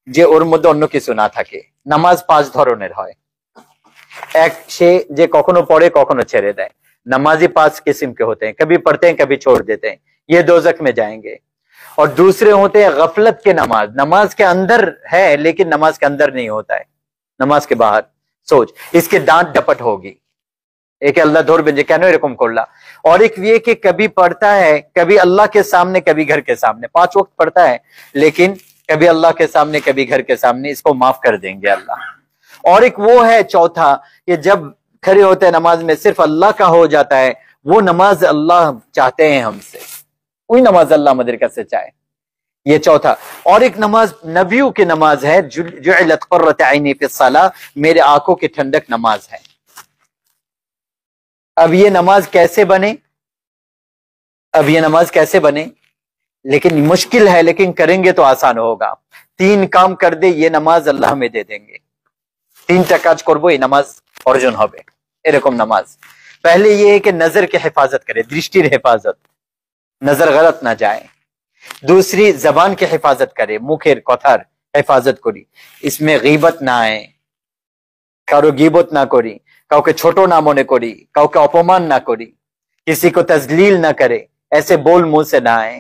যে ওর মধ্যে অন্য কিছু না থাকে। নামাজ 5 ধরনের হয়। এক সে যে কখনো পড়ে কখনো ছেড়ে দেয়। नमाजी 5 किस्म के होते हैं, कभी पढ़ते हैं कभी छोड़ देते हैं, ये दोजख में जाएंगे। और दूसरे होते हैं गफलत के नमाज, नमाज के अंदर है लेकिन नमाज के अंदर नहीं होता है, नमाज के बाहर सोच, इसके दांत डपट होगी। एक अल्लाह धोर बेंजे क्या एरकम कोल्ला। और एक ये कि कभी पढ़ता है कभी अल्लाह के सामने कभी घर के सामने, 5 वक्त पढ़ता है लेकिन कभी अल्लाह के सामने कभी घर के सामने, इसको माफ कर देंगे अल्लाह। और एक वो है चौथा कि जब खड़े होते हैं नमाज में सिर्फ अल्लाह का हो जाता है, वो नमाज अल्लाह चाहते हैं हमसे, वही नमाज अल्लाह मदर का से चाहे, ये चौथा। और एक नमाज नबियों की नमाज है, जुइलत कुर्रत ऐनी फी सलाह, मेरे आंखों की ठंडक नमाज है। अब ये नमाज कैसे बने, अब ये नमाज कैसे बने, लेकिन मुश्किल है, लेकिन करेंगे तो आसान होगा। 3 काम कर दे ये नमाज अल्लाह में दे देंगे। 3টা কাজ করবো এই নামাজ অর্জন হবে, এরকম নামাজ। पहले ये है कि नजर की हिफाजत करे, दृष्टि हिफाजत, नजर गलत ना जाए। दूसरी जबान की हिफाजत करे, मुखेर कथार हिफाजत करी, इसमें गीबत ना आए, कारो गीबत ना करी, काउके छोटो ना मने करी, काउके अपमान ना करी, किसी को तजलील ना करे, ऐसे बोल मुंह से ना आए।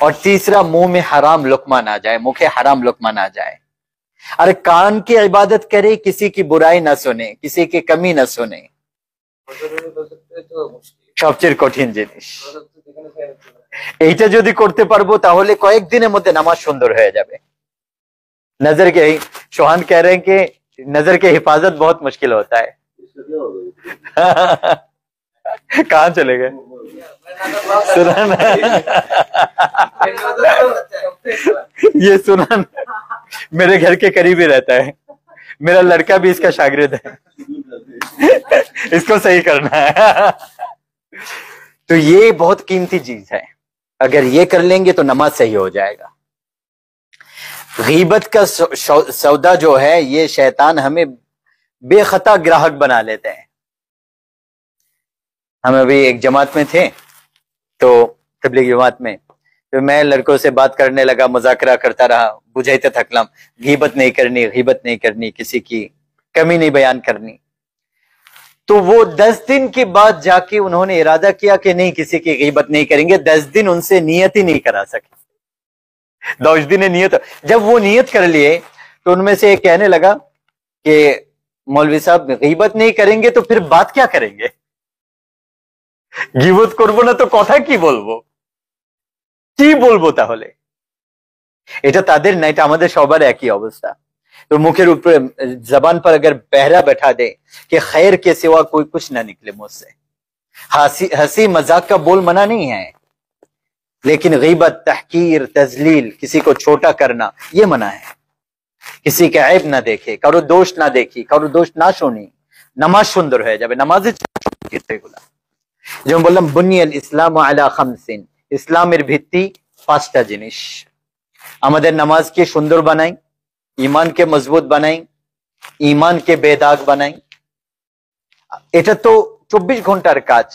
और तीसरा मुंह में हराम लुकमा ना जाए, मुखे हराम लुकमा ना जाए। अरे कान की इबादत करे, किसी की बुराई ना सुने, किसी की कमी ना सुने, সবচেয়ে কঠিন জিনিস। এইটা যদি করতে পারবো তাহলে কয়েকদিনের মধ্যে নামাজ সুন্দর হয়ে যাবে। नजर के सोहान कह रहे हैं कि नजर की हिफाजत बहुत मुश्किल होता है। कहाँ चले गए, सुना ना? ये सुना ना? मेरे घर के करीब ही रहता है, मेरा लड़का भी इसका शागिर्द है, इसको सही करना है। तो ये बहुत कीमती चीज है, अगर ये कर लेंगे तो नमाज सही हो जाएगा। गीबत का सौदा जो है, ये शैतान हमें बेखता ग्राहक बना लेते हैं। हम अभी एक जमात में थे, तो तबलीग जमात में, तो मैं लड़कों से बात करने लगा, मुज़ाकरा करता रहा, बुझाइते थकलाम, गीबत नहीं करनी, गीबत नहीं करनी, किसी की कमी नहीं बयान करनी। तो वो 10 दिन के बाद जाके उन्होंने इरादा किया कि नहीं किसी की गीबत नहीं करेंगे। 10 दिन उनसे नियत ही नहीं करा सके। 10 दिन नियत, जब वो नियत कर लिए तो उनमें से एक कहने लगा कि मौलवी साहब गीबत नहीं करेंगे तो फिर बात क्या करेंगे, গীবত করবো না তো কথা কি বলবো, কি বলবো তাহলে? এটা তাদের না, এটা আমাদের সবার একই অবস্থা। तो मुखेर ऊपर जबान पर अगर पहरा बैठा दे कि खैर के सिवा कोई कुछ ना निकले मुझसे, हंसी मजाक का बोल मना नहीं है, लेकिन गीबत, तहकीर, तजलील, किसी को छोटा करना ये मना है। किसी का ऐब ना देखे, कारो दोष ना देखी, कारो दोष ना शुनी, नमाज सुंदर হয়ে যাবে। নামাজে এগুলা যেমন বললাম, বুনিয়াল ইসলাম আলা খামসিন, ইসলামের ভিত্তি 5টা জিনিস। আমাদের নামাজকে সুন্দর বানাই, ईमान के मजबूत बनाई, ईमान के बेदाग बनाई। এটা তো 24 ঘন্টার কাজ।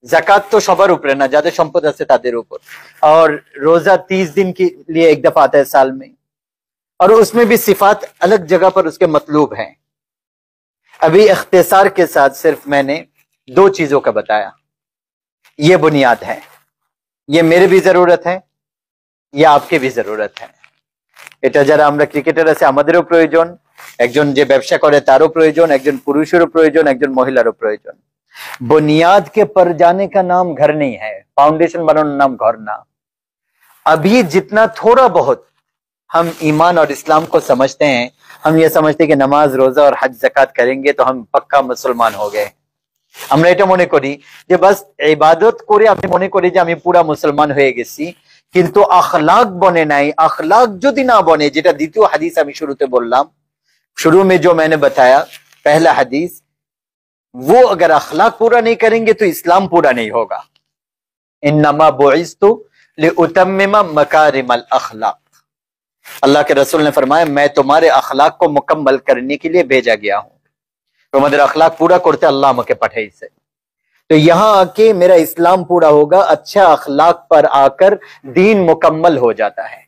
जाकात तो সবার উপরে না, যাদের সম্পদ আছে তাদের উপর। और रोजा 30 दिन के लिए एक दफा आता है साल में, और उसमें भी सिफात अलग जगह पर उसके मतलूब हैं। अभी इख्तिसार के साथ सिर्फ मैंने 2 चीजों का बताया, ये बुनियाद है, ये मेरे भी जरूरत है, ये आपके भी जरूरत है। এটা যারা আমরা ক্রিকেটার আছে আমাদেরও প্রয়োজন, একজন যে ব্যবসা করে তারও প্রয়োজন, একজন পুরুষেরও প্রয়োজন, একজন মহিলারও প্রয়োজন। बुनियाद के पर जाने का नाम घर नहीं है, फाउंडेशन बनाना नाम घर ना। अभी जितना थोड़ा बहुत हम ईमान और इस्लाम को समझते हैं, हम ये समझते हैं कि नमाज, रोजा और हज ज़कात करेंगे तो हम पक्का मुसलमान हो गए। আমরা এটা মনে করি যে বাস ইবাদত করে আমি মনে করি যে আমি পুরা মুসলমান হয়ে গেছি, কিন্তু আখলাক বনে নাই। আখলাক যদি না বনে, যেটা দ্বিতীয় হাদিস আমি শুরুতে বললাম, शुरू में जो मैंने बताया पहला हदीस, वो अगर अखलाक पूरा नहीं करेंगे तो इस्लाम पूरा नहीं होगा। इन्नमा बुइस्तु लिउतम्मिमा मकारिमल अखलाक, अल्लाह के रसूल ने फरमाया मैं तुम्हारे अखलाक को मुकम्मल करने के लिए भेजा गया हूं। তোমাদের अखलाक पूरा करते अल्लाह আমাকে পাঠাইছে। तो यहां आके मेरा इस्लाम पूरा होगा, अच्छा अखलाक पर आकर दीन मुकम्मल हो जाता है।